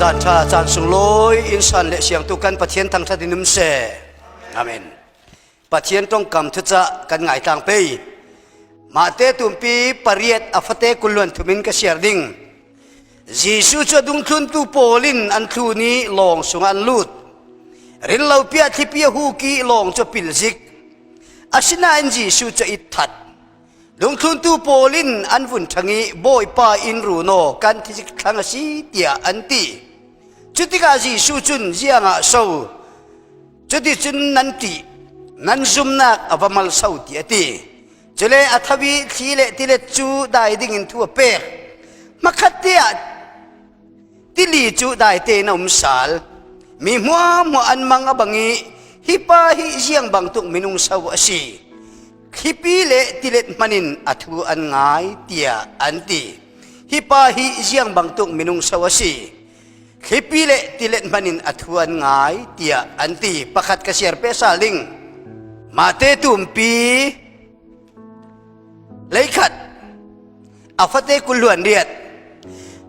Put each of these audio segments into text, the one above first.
จานชาจานสุงลอยอินสันเลเสียงตุกันปะเทียนทั้งชาตินุ่มเสอาเมนปะเทียนต้องกำทุจะกันไงต่างไปมาเตตุมปีปริยัตอฟเตกุลวนทุมินกเสียร์ดิงจีสุจะดุงทุนตุโปลินอันทุนี้ลองสุงอันลุดรินเลาเปียทิพยฮูกีลองจะปิลซิกอาชินาอันจีสุจะอิทัดดุงทุนตุโปลินอันวุ่นทั้งนี้บอยป้าอินรูโนกันที่จะทั้งสีเตียอันตีจุดที่กาจีสุจุนเจียงอาโซจุดที่จุนนันตีนันซุมนักอวามัลสาวตีตีจุเลอัฐวิทีเลทีเลจูได้ดิ่งทั่วเปรมาขัดเตียที่ลีจูได้เตนอุมสาลมีมัวอันมังอบังอีฮิปาฮิเจียงบังตุกมินุงสาวสีฮิปีเลทีเลมันินอัฐวอันง่ายเตียอันตีฮิปาฮิเจียงบังตุกมินุงสาวสีฮิปีเลทีเลมันินอัฐวอันง่ายเตียอันตีประคัดกระเสียร์เปซาลิงมาเตตุมปีเลยขัดอาฟัตเตกุลวนเดียด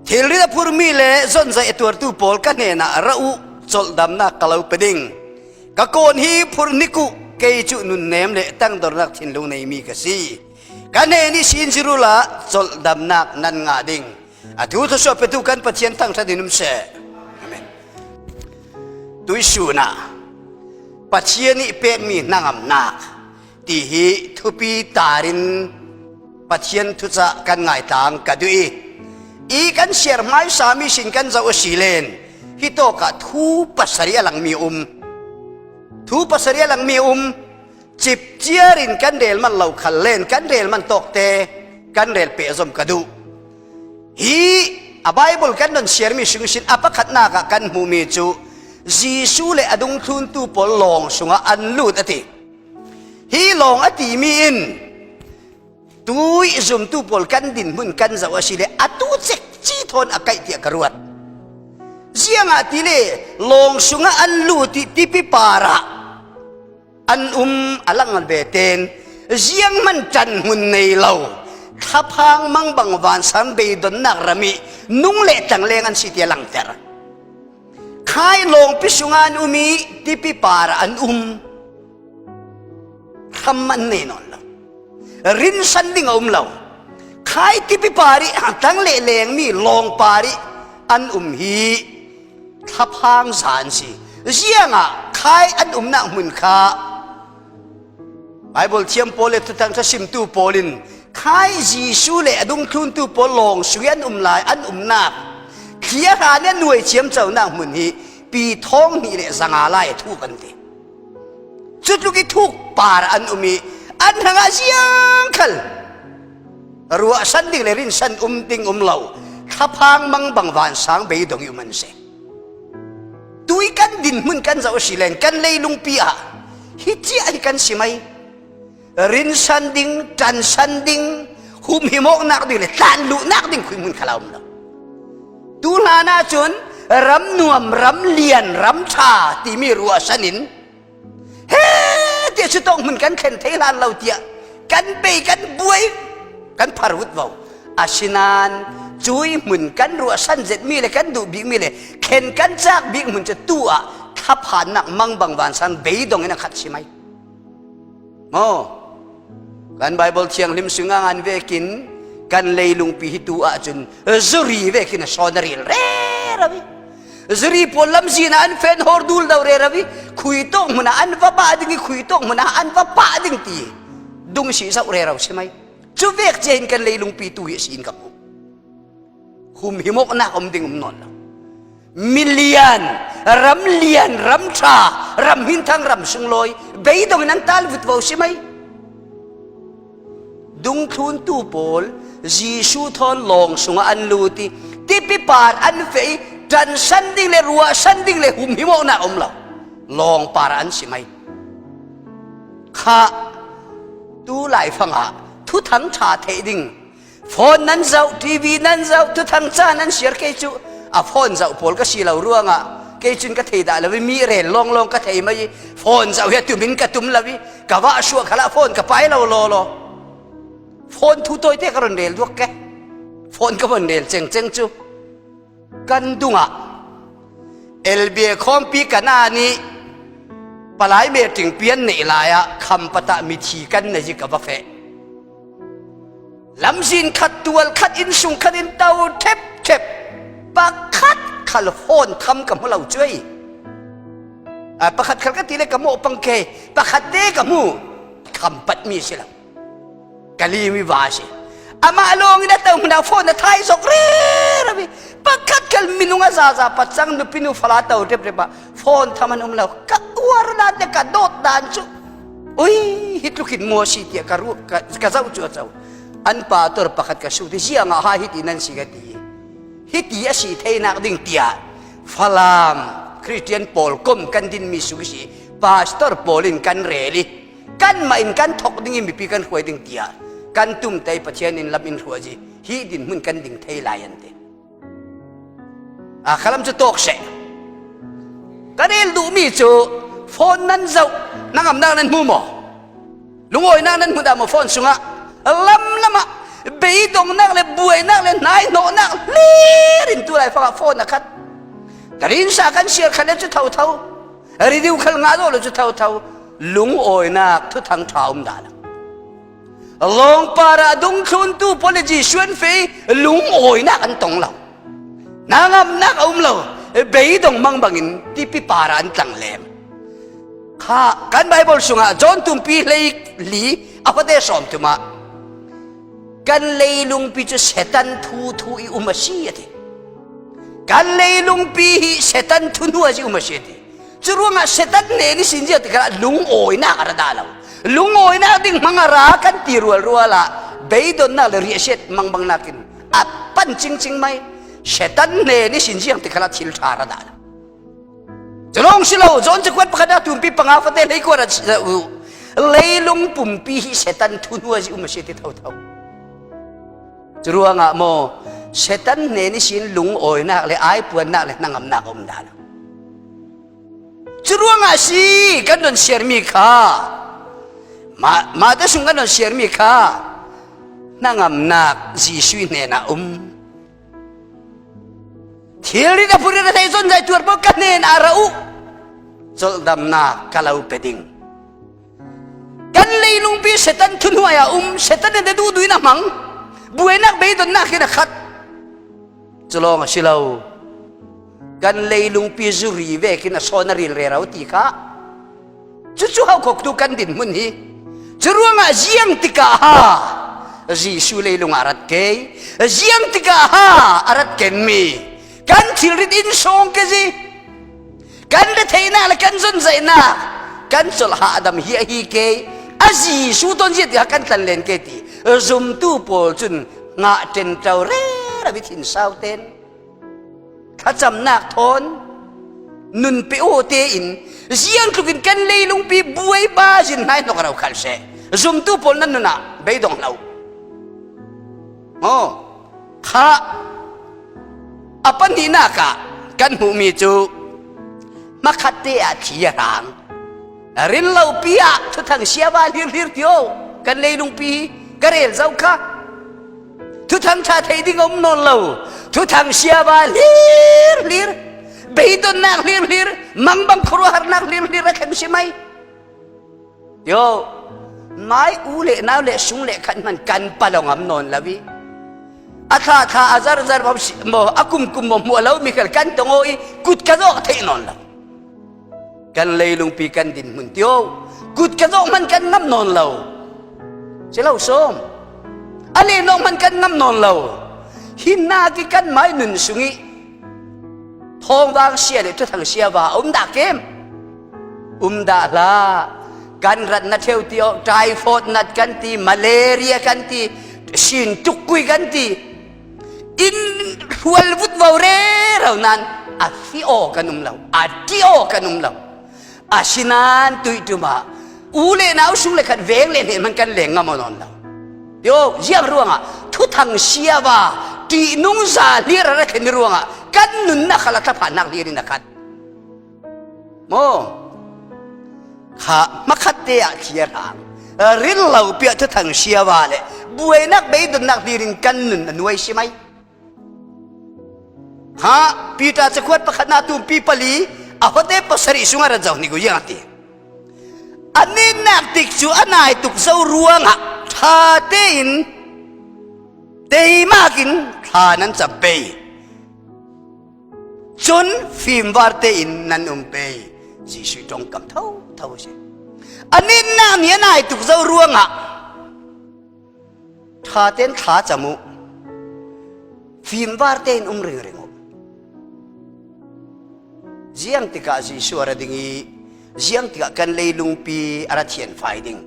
เทลิดาพูร์มีเลซอนใจตัวตูโพลกันเนน่ะระอุจลดำนักกลาวเปดิงกะโกนฮีพูร์นิกุเกยจุนุนเนมเลตั้งดอร์นักทินลงในมีกษีกันเนนี่สินจิรุละจลดำนักนันงาดิงอาทิวทศเปตุกันปัจเจียนตั้งชาดินุมเสอาเมนตุยสูนะปัจเจียนี่เป็ดมีนางอำนาจที่ฮีทุปีตารินปัจเจียนทุจะกันง่ายต่างกันด้วยอีกันเสียร์ไม้สามีสินกันจะอสิเลนฮิโตกะทูปัสริยหลังมีทูปัสริยหลังมีจิบเจียรินกันเดลมันเหล่าขันเล่นกันเดลมันตกเตกันเดลเปะซมกระดูฮีอาไบเบิลกันดนเสียร์มีสุงสินอปะขัดนากะกันมูมีจูจีสูเลอดุงทุนตูปลองสุงอันลูดอติฮีลองอติมีอินตุยซุมตูปลกันดินมุนกันจะว่าสิเลอตุเจกจีทนอากาศเตียกรวดเสียงอติเลลองสุงอันลูติติปิปาระอันอลังอันเบเตนเสียงมันจันหุนในเราทับหางมังบังวานสันเบดนนักรามีนุ่งเละจังเลงอันสิเตียลังเตอร์ขายลงพิสุงานมีติปิปาระอันทำมันแน่นอนละรินสันดิ่งเราขายติปิปาริตั้งเละเลงมีลงปาริอันฮีทับหางสานสิเสียงขายอันนักมุนคาไบเบิลเทียมโพเลตุตังทศิมตูโพลินขายจีสูเลดุงทุนตูโพลงสุยันลายอันนักเขียราเนี่ยหน่วยเชียมเจ้านักมุนฮีปีท้องนี่เลยสังอาไลทุกันทีจุดลูกทุกปาระอันมีอันหางเสียงขัลรัวสันดิ่งเลรินสันติงเหล่าทับหางมังบังวานสางเบยดงอยู่มันเสตุยกันดินมุนกันจะอสิเลนกันเลยลุงปีอาฮิจิไอกันสิไหมรินสันดิ่งจันสันดิ่งหุมหิมอกนักดิ่งเลยตันลุนักดิ่งคุยมุนขลาวมละตุลานาจนรำนวมรำเลียนรำชาที่มีรัวสนินเฮ้เดี๋ยวจะต้องเหมือนกันเข็นเทลานเราเตียกันไปกันบวยกันพารุดเบาอาชินานจุยเหมือนกันรัวสันเจ็ดมีเลยกันดูบิ๊กมีเลยเข็นกันจากบิ๊กเหมือนจะตัวถ้าผ่านนักมังบังวานสันเบยดงนี่นะขัดใช่ไหมโอ้กันไบเบิลเชียงลิมสุงงานเวกินกันเลยลุงปีฮิตัวจนจุรีเวกินสอนรีเร่ระวิจุรีพลัมซีนันเฟนฮอร์ดูลดาวเรระวิคุยต้องมันอันว่าป้าดิ้งคุยต้องมันอันว่าป้าดิ้งตีดุงสีสาวเรเราใช่ไหมจูเวกเจนกันเลยลุงปีตัวสินกับคุมหิมกนักดิ้งนอนมิลเลียนรำเลียนรำชารำหินทั้งรำสุงลอยเบยดงนั้นตัลวิดวาวใช่ไหมดุงทุนตูโพลจีสูทอนลองสุงอันลูติที่ปิปาร์อันเฟยจันสันดิ่งเลรัวสันดิ่งเลหุมหิมอกนักเราลองปารันใช่ไหมข้าดูหลายฟังทุทั้งชาเทดิ่งโฟนนั้นเจ้าทีวีนั้นเจ้าทุทั้งชานั้นเสียร์เกจูโฟนเจ้าโพลก็สีเหล่าร่วงเกจุนก็เทได้แล้วมีเรนลองก็เทไม่โฟนเจ้าเฮตุมินก็ตุ้มแล้ววิกะว่าชัวขละโฟนก็ไปเราโลโฟนทุตัวเตะกระเดลด้วยแกโฟนก็มันเดลเจงจูกันดุง เอลเบียคอมปีกันนานี้ปลายเมติงเปียนในลายคำปะตะมิธีกันในจิกบะเฟลำซินขัดตัวขัดอินสุงขัดอินเตาเทปเทปปะขัดขัลโฟนทำกับเราช่วยปะขัดขัดกันทีเล็กกับโมปังเคปะขัดเด็กกับมูคำปัดมีสิละกะลีมีวาสิอามาลงนี่เต้ามันเอาโฟนไทยสกเร่ระบีปะขัดกันมินุงอาซาซาปัดสังนุปินุฟลาเต้าเทปเทปโฟนทำมันเรากัดวารนาเด็กกัดโดดดันชุอุ้ยฮิตลุกินมัวสิเตียการุกะเจ้าจัวเจ้าอันป่าตัวปะขัดกระสุที่เสียงอาหาฮิตินันสิกตีฮิติยสิเทนักดิ่งเตียฟลามคริสเตียนปอลก้มกันดินมิสุกิสิพาสเตอร์ปอลินกันเรลีกันมาอินกันทอกดิ่งมีปีกันหวยดิ่งเตียกันตุ้มไตปะเชียนินลับอินหัวจีฮิดินมุนกันดิ่งเทลายันเตขลัมจะตกเสกันเอลดูมีจูโฟนนั้นเจ้านั่งอำนาจนั้นมูโมลุงโอยนั่งนั้นมุดามโฟนสุงะลำเบยดงนักเลยบวยนักเลยนายโนนักเลี้ยรินตัวไรฟังโฟนนะครับแต่รินสากันเชียร์คันจะเท่ารีดิวขันงาโดเลยจะเท่าลุงโอยนักทุกทางท้าอุ้มดาลลงปาราดงชุนตู้ policy ชวนเฟยลุงโอยนักอันตรงเรานางอำนักอุ้มเราเบยดงมังบังอินที่ปีปาราอันตังเลมข้ากันไบเบิลสุงะจอนตุมปีเลยลีอาพเดชอมตุมากันเลยลุงปีจะเซตันทูอีอุมาชียติกันเลยลุงปีเซตันทูนัวจีอุมาชียติจรู้งะเซตันเนนี่สินเจติกันลุงโอยนักระดับเราลุงโอยนักดิ่งมังรากันตีรัวละเบยดอนนักเลยเรียเชตมังบังนักินอัดปั้นจริงไหมเซตันเนนี่สินเจติกันทิลชาระดับจะลองสิเราจอนจะควัดประกาศตุมปีปังอาฟเดเลยกว่าเลยลุงปุ่มปีเซตันทูนัวจีอุมาชียติเท่าจรวงะโมเซตันเนนิสินลุงโอยนักเลยไอปวนนักเลยนั่งอำนักอมดาลจรวงะสิกันโดนเชียร์มีค่ามาแต่สุงกันโดนเชียร์มีค่านั่งอำนักจีสุยเนนะเทียริดาพูริดาไทยสนใจตัวบอกกันเนนอาราอุจลดำนักกะลาอุเปดิงกันเลยลุงปีเซตันทุนหัวยาเซตันเนดูดุยนะมังบวยนักเบยดนักนักขัดจะลองสิเรากันเลยลุงปีจุรีเวกินสอนริลเรราติกาจู่ๆเขาขกตุกันดินมุนฮีจะรู้งาเจียงติกาฮาจีสุเลยลุงอารัดเกยเจียงติกาฮาอารัดเกนมีกันทิริดินซองเกจีกันเดทายนาและกันจนใจนากันสุลหาดำฮีเกยอาจีสุตอนเจ็ดยากันตันเลนเกตีซุมตู้ปอลจุนงาเจนเจ้าเร่ระวิถินสาวเต้นข้าจำนักทนนุนไปโอเตอินเสียงทุกินกันเลยลุงปีบวยบ้าจินให้นกเราขัลเสซุมตู้ปอลนั่นน่ะไปดองเราโอ้ข้าอปันนีนักกันหูมีจูมาขัดเตะที่ยางรินเราปีอะทุกทางเสียบาลีเรียร์เดียวกันเลยลุงปีกระเรลเจ้าค่ะทุกทางชาไทยดิ่งอมนนเราทุกทางเสียบาลีเรียร์เบยดนักเรียร์มังบังครัวหนักเรียร์กันใช่ไหมโยไม่อูเล่น่าเล่สุงเล่ขันมันกันปะลงอมนนละวิอาท่าอาจารย์บอกโมอากุมมัวเรามีกันตรงโอ้ยกุดกระโดดเทนนละกันเลยลุงปีกันดินมุนเดียวกุดกระโดดมันกันน้ำนนเราเจ้าส้มอันนี้น้องมันกันน้ำนนเราหินนากิกันไม้หนุนสุงีทองวางเสียเลยทุกทางเสียว่าดาเกมดาลากันรัดนัดเที่ยวตีออกไทฟอดนัดกันตีมาเลเรียกันตีชินตุกกุยกันตีอินหัววุดวาวเร่เรานั้นอาทิโอกันเราอาทิโอกันเราอาชินันตุยตุมาอูเล่น่าสุงเล่ขัดเวงเล่นมันกันเล่งงามนนเราโยเยี่ยมรู้งะทุกทางเสียว่าตีนุ่งซาเลียระกันรู้งะกันนุนนักขลักผ่านนักเรียนนักขัดโมข้ามาขัดเตะเขียร์ริลเราเปียทุกทางเสียว่าเลยบวยนักเบยดนักเรียนกันนุนนวยใช่ไหม ฮะปีตาจะควดประคนาตุมปีปลีอาพเตปสริสุงาระเจ้านี่กูยังตีอันนี้นักติกจูอันไหนตุกเจ้ารวงอะท่าเตอินเตยมากินท่านั้นจะเปย์จนฟิล์มวาร์เตอินนั้นเปย์จีสุจงกำเท่าใช่อันนี้น้ำเนี่ยนายตุกเจ้ารวงอะท่าเต้นท่าจมูกฟิล์มวาร์เตอินเริงเจียงติกาจีชัวระดิ่งเจียงติกากันเลยลุงปีอาราเทียนไฟดิ่ง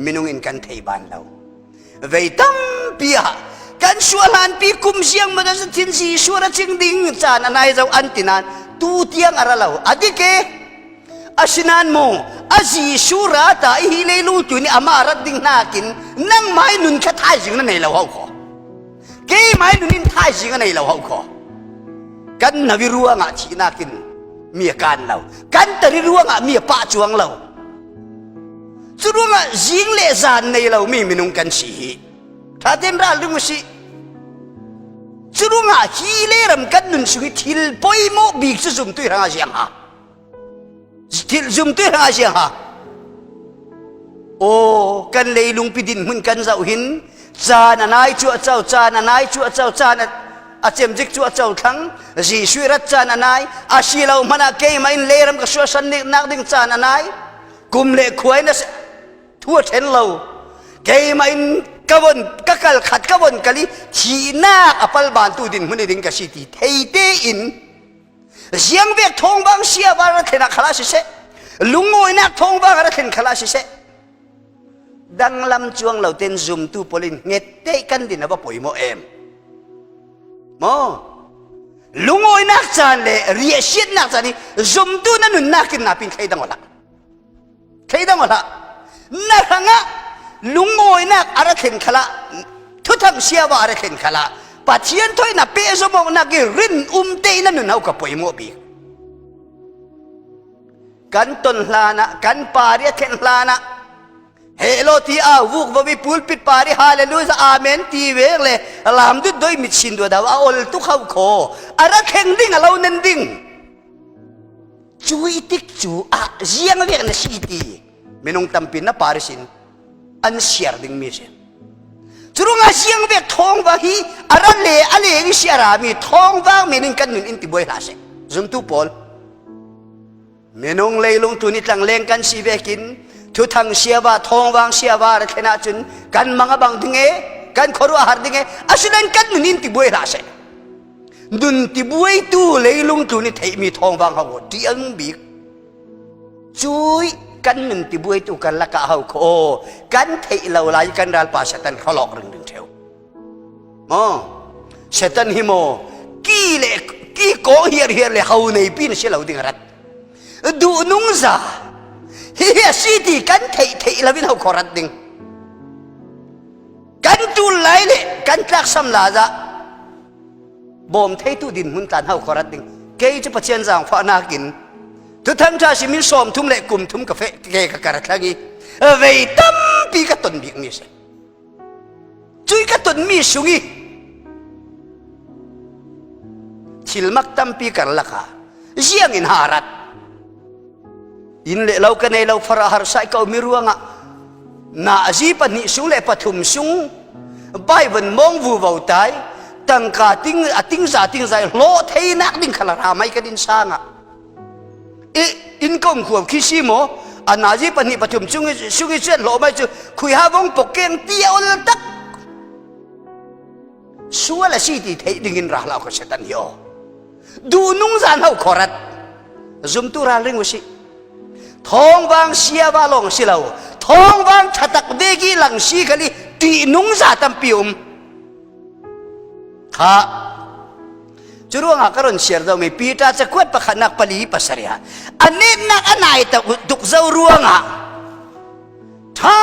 มินุงอินกันเทยบานเราเวตัมปีฮะกันชัวหันปีคุมเจียงมันจะทิ้งจีชัวระจิงดิ่งจานนายเจ้าอันตินันตูเตียงอาราเราอดีเกอาชินันโมอาจีชัวระตาฮิเลยลุงจุนี่อามารัดดิ่งนากินนั่งไม้นุนแค่ท้ายจิงนั่นในเราเขาขอเกยไม้นุนินท้ายจิงนั่นในเราเขาขอกันนวิรัวงะชีนากินเมียการเรากันตริร่วงอ่ะเมียป้าจวงเราสุร่วงอ่ะยิงเลจานในเรามีมินุงกันสีถ้าเดินราลุงสิสุร่วงอ่ะฮีเลรำกันนุนสุกิทิลปอยโมบิกซุ่มตุยรังอาเซียงฮะทิลซุ่มตุยรังอาเซียงฮะโอ้กันเลยลุงปิดินหุ่นกันเจ้าหินจานนายจั่วเจ้าจานนายจั่วเจ้าจานอาเจมจิกจั่วเจ้าทั้งจีช่วยรัชจานนายอาชีเรามันอาเกยมาอินเลรำกับชัวสันนินักดิ่งจานนายกุมเล่ขวยนะทั่วเช่นเราเกยมาอินกวนกักลขัดกวนกะลิชีนาอปัลบานตูดินมันดิ่งกับสิทีเทเตอินเสียงเวกทองบางเสียบาระเทนักขลาสิเสลุงโอยนักทองบางระเทนขลาสิเสดังลำจวงเราเต้นซุ่มตูปลินเงตเตกันดินนะว่าป่วยโมเอ็มโมลุงโอยนักจานเลยเรียชิดนักจานนี่ซุ่มตูนั่นนักกินนับเป็นใครดังวะละใครดังวะละนักหังะลุงโอยนักอะไรเข็นขละทุกทั้งเสียว่าอะไรเข็นขละปัจเจียนถอยนับเป็นสมองนักรินเตนั่นเอากับป่วยโมบีกันต้นลานะกันปาริเข็นลานะเฮโลที่อาวุกบวิปูลปิดปาริฮาเลลูยาอาเมนทีเวกเลยลามดุดโดยมิดชินตัวดาวอลตุเข้าโคอะไรเข่งดิ่งเราเน้นดิ่งจุยติกจูอ่ะเจียงเวกนสีตีไม่นงตั้มปินนะปาริสินอันเสียดิ่งมีเช่นจุรงอาเจียงเวกทองว่าฮีอะไรเล่อะไรวิเสียรามีทองว่าไม่นึงกันนุนอินติบวยลาเช่จุงตุปอลไม่นงเลยลงตุนิตังเลงกันสีเวกินทุกทางเสียว่าทองวางเสียว่าระเทนาจุนกันมังบังดึงเอกันขรัวหาดึงเออาศัยกันนุนติบวยลาเสนุนติบวยตู้เลยลงตุนิเทมีทองวางเขาที่อังบิกจุยกันนุนติบวยตู้กันละกะเขาโคกันเทเราลายกันรัลปาเสตันเขาหลอกเรื่องดึงเทวโอ้เสตันฮิโมกี่เล็กกี่โกเฮียเลยเขาในปีนเสียเราดึงรัดดูนุ่งซาเฮียสิที่กันเทละวินเขาขอรัดดิ่งกันตูไลเลยกันตักสัมลาจ้ะบ่มเทตูดินหุ่นตันเขาขอรัดดิ่งเกยจะประเชียนจางฟ้านากินทุกท่านจะสิมินสอมทุ่มเล็กกลุ่มทุ่มกาแฟเกยกับกระทั่งนี้เวตัมปีกตุนบิกมีเสจุยกตุนมีสุงีทิลมักตัมปีกันละค่ะเสียงอินหารัดอินเล่เรากันในเราฟราหารใส่เขามีร่วงอ่ะน่าจีปนิสุเล่ปฐุมสุงใบวันมองวูวาวตายตั้งกาติ้งติ้งใจโลเทนักดิ้งขลาราไม่กันดินสร้างอ่ะอินก็มขวบคิชิโมอันน่าจีปนิปฐุมสุงเช่นโลไม่จูคุยหาวงปกเกงเตียวตักชัวละสิที่เทดิ้งอินราเราก็เสตันโยดูนุ่งจานเขาขอรัดซุมตุราเรื่องวสิทองวางเสียว่าลงสิเราทองวางถัดเดกีหลังสีกันนี่ตีนุ่งจาตัมปิอุมข้าจุดว่าการุนเสียเราไม่ปีตาจะกวดประคันนักปลีปัสเรียอันนี้นักอันไหนแต่ดุกเจ้าร่วงอ่ะท่า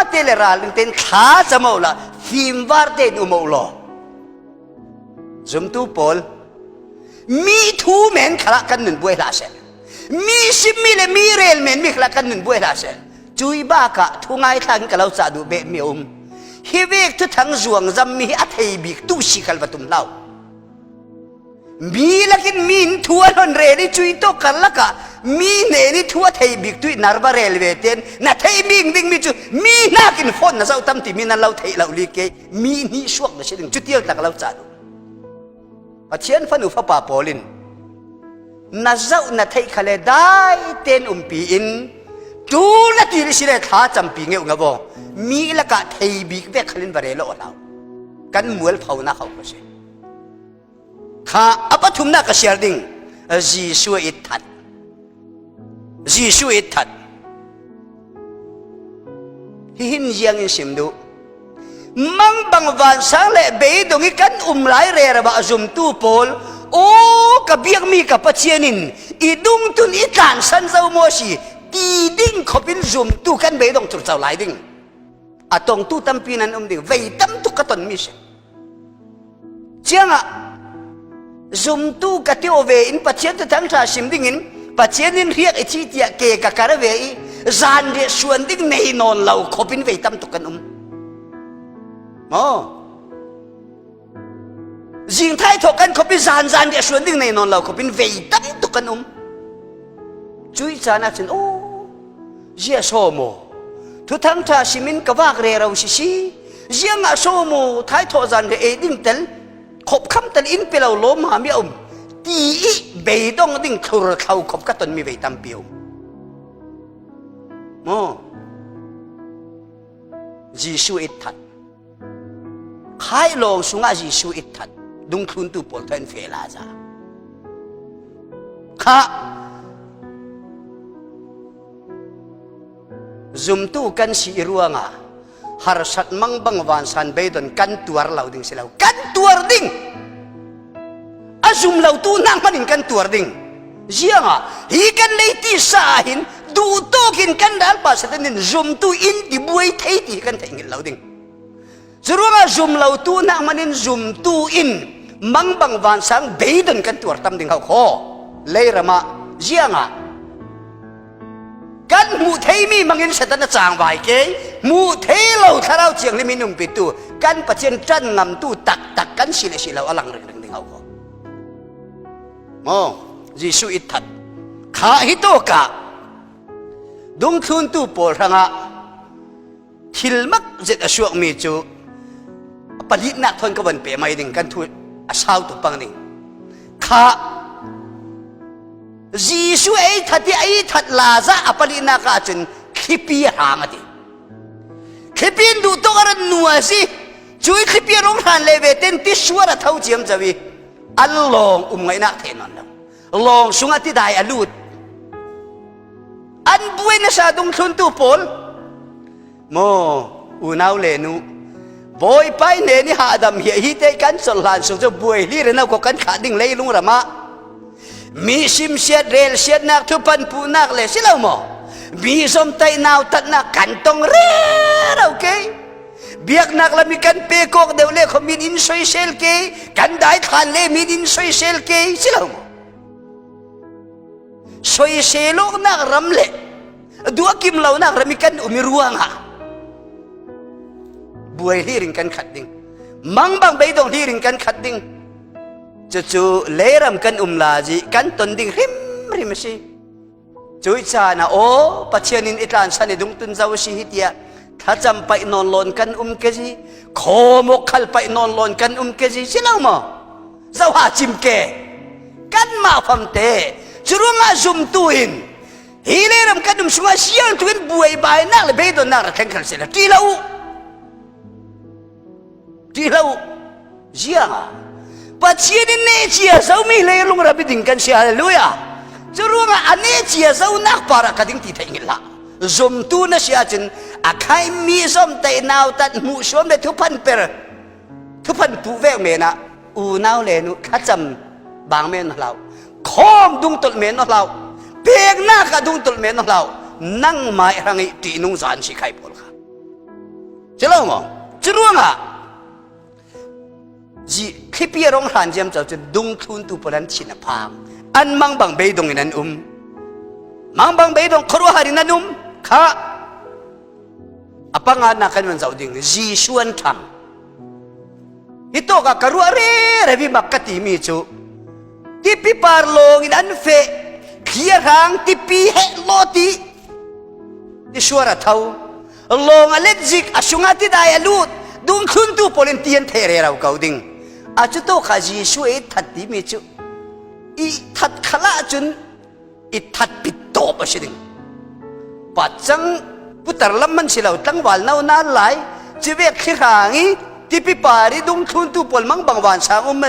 เตลราลิงเต็นขาจะมาละฟิมวาร์เตนอุโมลซุมตูปอลมีทูเมนขลักกันหนึ่งบวยลาเซมีสิมีเลมีเรลเมนมีขลักกันหนึ่งบวยลาเซจุยบ้ากะทุ่งไอ้ทางกับเราจะดูเบมีอุมฮิเวกทุกทางจวงจำมีอัฐิบิกตู้สิกัลวัตุมเล่า มีลักินมีนทัวร์นนเรนี่จุยโตกันละกะมีเนนี่ทัวร์ไทยบิกตุยนารบาเรลเวเตนน่ะไทยบิงดิงมีจุมีนักินฟอนนะเจ้าตั้มที่มีนั่นเราไทยเราลีเกมีนี่ช่วงนะเช่นจุดเดียวตักเราจัดอาเชียนฟันุฟ้าป่าโปลินน่ะเจ้าน่ะไทยขะเลได้เต้นปีอินดูละที่ริสิเลท้าจำปีเงี้ยงะบ่มีละกะไทยบิกเวกขลินบาเรลโอเรากันมวยเผาหน้าเขาก็ใช่ข้าอัปทุมนักเสียดิ่งจีสุอิทธัดจีสุอิทธัดหินยังสิมดูมังบังวันสังเล่เบยดงกันไลเรระบะจุมตูโพลโอ้กับเบียกมีกับปัจเจนินอีดุงตุนอีกานสันเจ้าโมชีตีดิ่งขบินจุมตูกันเบยดงจุดเจ้าไหลดิ่งอะตรงตูตั้มปีนันดิ่งเวตั้มตุกตนมิเชเจ้าจุมตูกัติโอเวอินปัจเจนทั้งชาชิมดิ่งอินปัจเจนินเรียกไอชีติเกะกะการเวอีจานเดียส่วนดิ่งในนอนเราขบินเวตั้มตุกันจิงไทยถกกันขบินจานเดียส่วนดิ่งในนอนเราขบินเวตั้มตุกันจุยจานักฉันโอ้เจ้าโซโมทุกทั้งชาชิมินกว่าเรเราชิชิเจ้าโซโมไทยถกจานเดียดิ่งเตลขบคำตันอินเปล่าล้มหามีตีเบยดงดิ่งทุรเขาขบกัตนมีเวตัมเปียวจีสุอิทธัดใครลงสุงาจีสุอิทธัดดุงทุนตูปอลทันเฟลาจ้าข้าจุมตูกันสีรัวงาฮาร์สัตมังบังวันสันเบยดนกันตัวเราดิ่งสิเรากันตัวดิ่งอาจุมเราตูนังมันกันตัวดิ่งเจียงฮีกันเลยที่สาหินดูโตกินกันดัลปัสตันนินจุมตูอินที่บุยเทที่กันแต่งเราดิ่งจรวงจุมเราตูนังมันจุมตูอินมังบังวันสังเบยดนกันตัวตั้มดิ่งเขาขอเลยระมาเจียงกันมูเทมีมังอินเสตันจางไว้เกยมูเทเราถ้าเราเจียงลิมินุมปิตูกันปัจเจนจันงำตูตักกันสิเลสิเราอลังเรื่องเขาจีสุอิทธัดข้าฮิโตกะดุงทุนตูปอลรังะทิลมักเจ็ดอชวกมีจูปฏินักทนกวันเปไม่ดิ่งกันทุอาสาวตุปังดิ่งข้าจีสุไอทัดที่ไอทัดลาซาปฏินักอาจนขิปีหางดิขิปีนดูตัวกันนัวสิช่วยขิปีร้องหันเลเวเต้นที่ชัวร์เท่าเจียมจะวิอัลลองไงนักเทนนั่นลองสุงาที่ได้อลูดอันบุยนะชาดุงทุนตูปอลโมอุณาวเลนูบอยไปเนนี่หาดำเหียฮิเตกันสลานสุจะบุยลีเรนเอากันขาดิ่งเลยลุงระมามีซิมเสียดเรลเสียดนักทุพันปูนักเลยสิเราโมมีสมไตนาวตัดนักกันตองเร่เราเกยเบียกนักละมีกันเปโกกเดวเล่เขามีอินโซเซลเกยกันได้ทานเล่มีอินโซเซลเกยสิเราโมสวยเซโลกนักรำเล่ดูกิมเหล่านักรำมีกันอุมิรัวงะบุยลีริงกันขัดดิ่งมังบังใบดงลีริงกันขัดดิ่งจู่ๆเลรำกันลาจีกันตนดิ่งริมสิจุยชานะโอ้ปัจเจนินอิตานสันดุงตุนเจ้าสิฮิตยาถ้าจำไปนอนลอนกันเกจีโคมกขัลไปนอนลอนกันเกจีสิเราโมเจ้าหาจิมเกกันมาฟังเตจรวงอาจุมตุอินฮีเลรำกันสุงาเสียงตุอินบุยบายนักเลยเบยดนักระแข่งขันเสร็จที่เราเจียงปัจเจนินเนจีอาเจ้ามีเลยลุงรับดิ่งกันเสียลุยาจรวงอันเนจีอาเจ้านักปารักดิ่งที่ไทยละจุมตุนะเสียจนอาใครมีสมแต่นาวตัดมุสมเลยทุพันเปรทุพันปูเวกเมนะอูนาวเลนุขัดจำบางเมนเราคอมดุงตุลเมนเราเพียงหน้ากับดุงตุลเมนเรานั่งไม้รังอีตีนุงสารสิใครพอลค่ะเจ้าหมอจรวงจีขี้เปียร้องหันเจียมเจ้าจะดุงทุนตุปนันชินพางอันมังบังเบยดงนั้นมังบังเบยดงครัวหารินันข้าapa nga na kan man sauding jisuan tham ito ka karuare revi makati mi chu ที่ปีปาร์ลงอินอันเฟเขียรังที่ปีเฮโลตีที่ชัวร์เท่าลงอเล็กซิกอาชุงอาทิได้ลูดดุงคุณตูพลินเตียนเทเรเราเกาดิงอาจุโตขาจีช่วยทัดดีมิจุอีทัดขละจุนอีทัดปิดโตบสิดิงปัจจังพุทธลัมมันสิเราตั้งวันนาวนานหลายจีเวกขี้หางี้ที่ปีปารีดุงคุณตูพลมังบางวันสางเม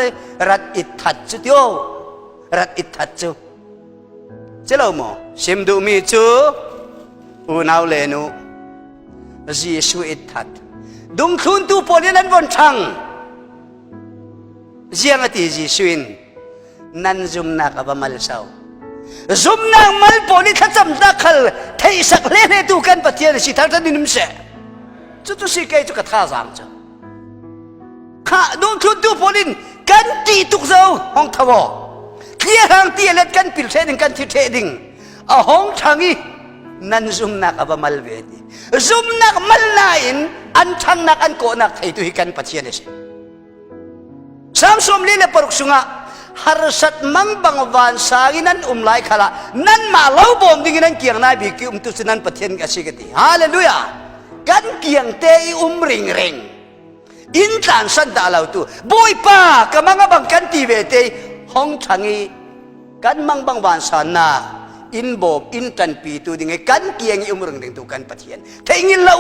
รัดอีทัดจุดโยรัดอีทัดจุเจ้าโมชิมดูมิจุอุณาวเลนุจีช่วยทัดดุงคุณตูพลนั้นวันช่างเจียงอติจีช่วยนันจุมนักอับมัลเศร้าจุมนักมัลพอลิขจำนักขลเที่สักเล่นดูกันปะเทียนสิทางนั้นนิมเสจุดสิเกยจุกท่าสังจ้ะข้าดุงคุณตูพลินกันตีตุกเจ้าห้องทวารเคลียร์ทางตีเล็ดกันปิลเทดิงกันทิเทดิงห้องช่างอีนันจุมนักอับมัลเวดีจุมนักมัลนายนอันช่างนักอันโกนักให้ตุหิกันปะเทียนสิสามสมลีเลปรุกสุงะฮาร์สัตมังบังวันสากินันไลขละนั่นมาเล่าบอมดิ่งนั้นเกียงนายบิกิตุสนันปะเทียนกันสิกติฮาเลลูยากันเกียงเตยริงริงอินทันสันดาลาวตุบอยป้ากำมังบังกันตีเวเตยห้องช่างอีกันมังบังวันสานาอินบอบอินตันปีตุดิ่งกันเกียงริงริงตุกันปะเทียนเทงินเล่า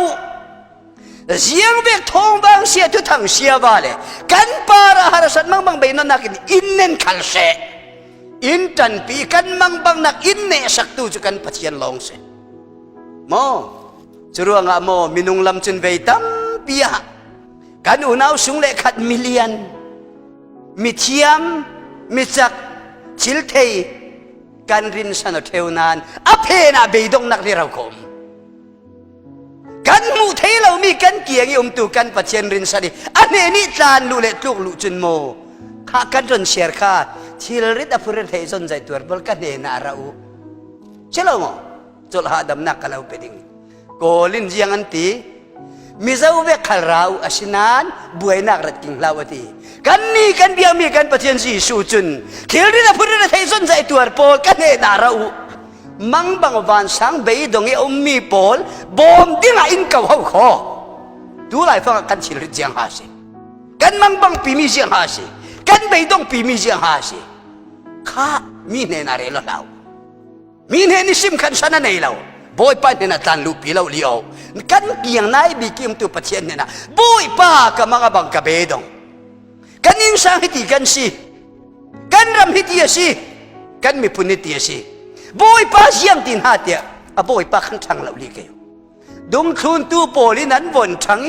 เสียงเบกทองบางเสียทุกทางเสียบาเลกันปาราหารสัตมังบางใบนั้นนักอินเน้นขัลเสอินตันปีกันมังบางนักอินเนสักตูจุกันปัจจัยลองเสโมจรวงอะโมมินุงลำจุนเวตัมปียะกันอุณาวสุงเลขัดมิเลียนมิเทียมมิจักชิลเทยกันรินสันเทวนานอเพนาเบยดงนักเรียราคมกันมูเทเรามีกันเกียงยมตูกันปัจเจนรินสันอันนี้จานดูเล็กลูกลุจุนโมข้ากันจนเชียร์ข้าที่เราได้พูดเรื่องจนใจตัวบอลกันเดน่าเราเชื่อเราโมจุลหาดำนักกันเราเป็นดิ่งโกลินยังอันตีมิซาอุเบกขลเราอาชินานบุยนักรัดกิ่งลาวตีกันนี่กันเบียมีกันปัจเจนสีสูจุนที่เราได้พูดเรื่องจนใจตัวบอลกันเดน่าเรามังบังวันสังเบยดงเออมีปอลบอมดิ้งอินกับเขาขอดูไลฟังกันชิลริจังหาสิกันมังบังปีมีจังหาสิกันเบยดงปีมีจังหาสิข้ามีเนนาเรลเรามีเนนิสิมขันสันนั่นเอเราบอยป้าเนนาตันลูปีเราเลี้ยวกันเกียงนายบิกิมตุปัจเจนเนนะบอยป้ากับมังบังกับเบยดงกันยิงสังหิติกันสิกันรำหิติยสิกันมีปุณิติยสิบอยป้าเสียงดินหาเดียบอยป้าขันช่างเราลีเกยดงทุนตูโปลินั้นวนช่าง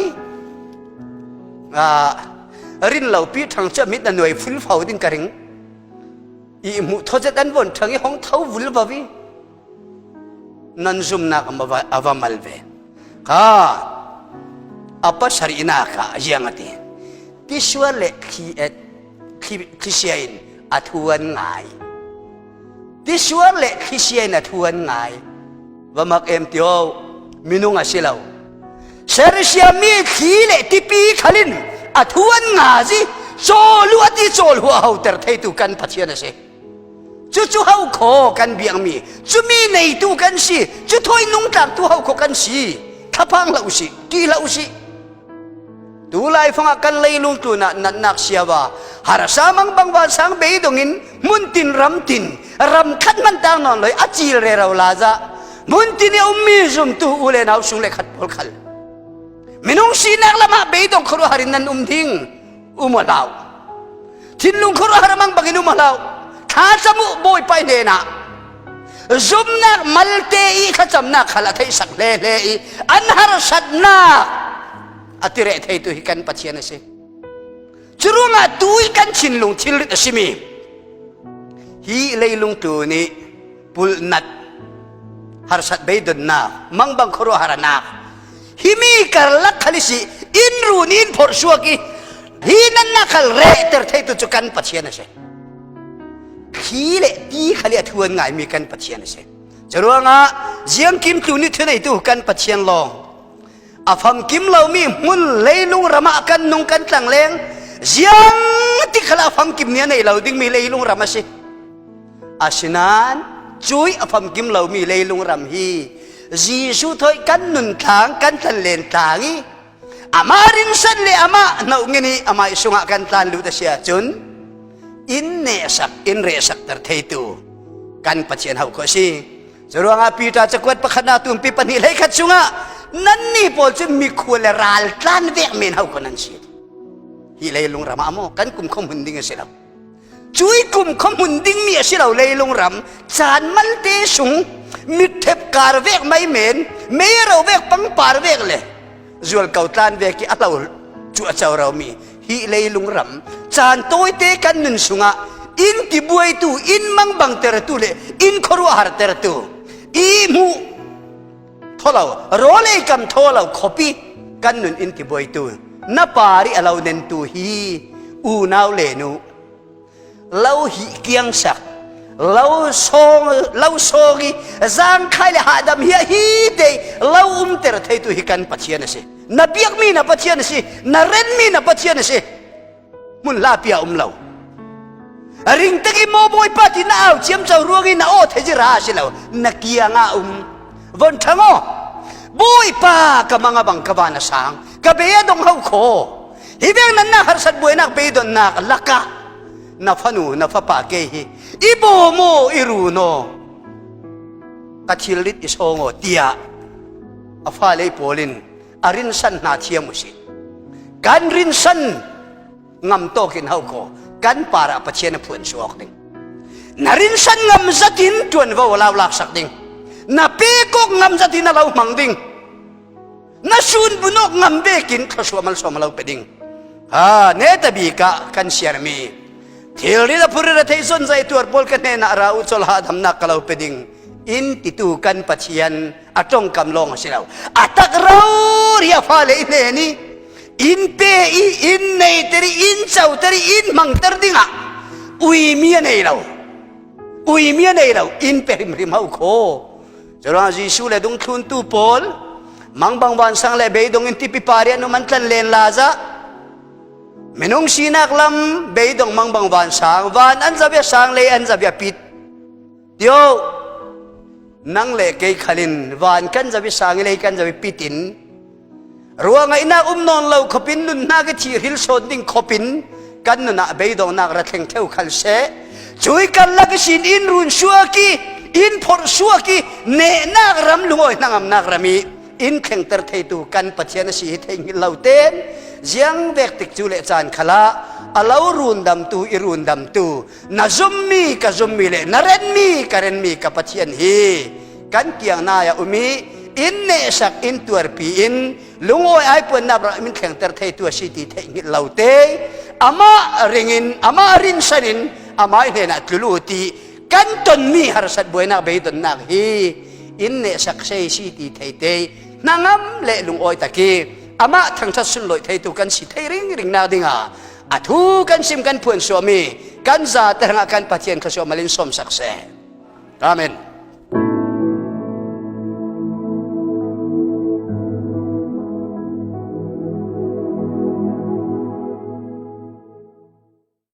รินเราปีทางจะมิดหน่วยฟิลฟ้าดิ้งกระริงอีมุทจะดันวนช่างห้องเท้าวุลบาวีนันซุมนักมาอวามัลเวข้าอัปสรีนักยังตีที่ชัวเล็กขี้เชียนอัทวนง่ายที่ชัวเล็กขี้เชียนอัทวนง่ายว่ามักเอ็มเตียวมินุงอาศิลาวเซอร์เซียมีขี้เล็กที่ปีขลินอัทวนง่ายสิโจลัวที่โจลัวเอาแต่เทตุกันพัชยานะสิจู่ๆเขาขอกันเบียงมีจู่มีในตุกันสิจู่ถอยนุ่งต่างตัวเขาขอกันสิขับพังเหล่าสิกี่เหล่าสิดูไลฟังกันเลยลุงตัวนักเสียว่าหาสามังบังวันสังเบยดงินมุนตินรำขัดมันต่างนอนเลยอาจีเรเราลาจ้ามุนตินเอามีจุมตัวอุเลนเอาสุงเลขัดพลขัลมินุงสีนักละมาเบยดงครัวหารินันทิ้งมาลาวทินลุงครัวหาริมังบักินมาลาวข้าจะมุบอยไปเนนะจุมนักมัลเตอีข้าจำนักขลัทให้สักเล่อีอันหารสัตนาอติเรศให้ตัวหิกันปัจเจนสิจรุงาตุยกันชินลุงชิลริตสิมีฮีเลยลุงตัวนี้ปุลนัดหารสัตเบยดนามังบังครัวหารานาฮิมีการลักขลิสิอินรูนินพอร์ชัวกีฮีนันนักขลเรเตอร์ให้ตัวจุกันปัจเจนสิฮีเล่ตีขลีทวนง่ายมีกันปัจเจนสิจรุงาเจียงกิมตัวนี้เท่าไหร่ตัวกันปัจเจนลองอาฟังกิมเรามีมุนเลยลุงรำกันนุงกันตั้งเลงยังที่ขลาฟังกิมเนี่ยในเราดิ้งมีเลยลุงรำสิ อาชินันจุยอภัมกิมเหล่ามีเลยลงรำฮีจีสุถอยกันนุนทางกันทันเลนทางอามารินสันเลอามาหนาเงินอามาอิสุงะกันทันลุตเสียจุนอินเนสักอินเรสักตัดเทตุกันปัจเจนเฮาโคซีจรวงอาปีตาจะกวดปะขนาตุมปีปนิเลยขัดสุงะนั่นนี่พอจะมีควรรัลตันเวกเมนเฮาคนนั้นสิฮีเลยลงรำอาโมกันกุมขมุนดิ้งเสียแล้วจุยกุมขมุนดิ้งมีเสียแล้วเลยลงรำจานมันเตสุงมิดเทปการเวกไม่เมนเมื่อเราเวกปังปาร์เวกเลยจวนเก่าตันเวกิอัตเราจัวเจ้าเรามีฮีเลยลงรำจานโต้เตกันนุนสุงะอินติบวยตูอินมังบังเตระตูเลยอินครัวหาเตระตูอีมูทอเราโรเลกัมทอเราคอปีกันนุนอินติบวยตูนับปาริเราเนนตูฮีอูนาวเลนูเราฮีเกียงสักเราโซกีจางใครเลยหาดำเฮีเดเราเตระเทตุฮิกันปัจเจียนสินับยักมีนับปัจเจียนสินับเรนมีนับปัจเจียนสิมุนลาเปียเราริงตะกี้โมบอยปาตินาเอาเจียมเจ้าร่วงน่าโอ้เทจิราสิแล้วนักยังอ่ะวันทั้งบอยปากำมังบังกบานาสังกบเบียดงเฮาโคฮิเวงนั้นนักฮาร์สัตบวยนักเบียดนักลักกะนับฟนูนับฟปาเกฮีอีโบโมอีรูโนกัจฉิลิตอิโซงโอเตียอฟาเลโพลินอารินสันนาเทียมุสิการรินสันงำโตกินเฮาโคกันปาระปัจเจนพูนสวกดิ่งนารินสันงำจัดินจวนว่าเราลักสักดิ่งนาเปกงำจัดินเรามังดิ่งนาซูนบุนกงำเบกินขสวมัลสวมเราเปดิ่งเนตบีกะกันเชียร์มีเทลลีละพูดระเทศนใจตัวบอลกันเนนาเราอุจลหาดำนักเราเปดิ่งอินติตูกันปัจเจียนอัตรงกำลงสิเราอัตักเราเรียฟ้าเลยเนนี่อินเปอีอินในตรีอินเจ้าตรีอินมังตรดิ่งอุยเมียในเราอินเปริมริมเฮาโคจราจีสูเลดงทุนตูปอลมังบังวันสังเลเบยดงอินติปิปารีนุมันตันเลนลาซะเมนงสีนักลำเบยดงมังบังวันสังวันอันจะเบียสังเลอันจะเบียปิดเดียวนังเลเกยขลินวันกันจะเบียสังเลกันจะเบียปิดินรัวไงนักนอนเราขบินนุนนักที่ฮิลโซดิ้งขบินกันนุนนักเบยดงนักระเทงเทวขัลเสช่วยกันลักสินอินรุนชัวกีอินพอร์ชัวกีเนนักรำลุงโอยนักอำนักรมีอินเข่งเตอร์เทตุกันปัจเจนสีเทงเหล่าเต้นยังเวกติกจุเลจานขลาอาลารุนดำตูอิรุนดำตูนาซุมมีกับซุมมีเลนาเรนมีกับเรนมีกับปัจเจนฮีกันเกียงนายอุมีอินเนสักอินตัวปีอินลุงโอยไอปนนับมินเข่งเตอร์เทตัวสีเทงเหล่าเต้อามาริงินอามารินสันินอามาเห็นอัตลุตีกันตนมีฮาร์สัตบวยนักเบยดนักฮีอินเนสักเซสีตีเทเตนางามเละลุงโอยตะกี้อามาทั้งทัศน์ลอยเทตุกันสิเทริงนาดิงาอัทุกันซิมกันพูนสวมีกันซาแต่งกันปัจเจียนขสวมาลินสมสักเซอาเมน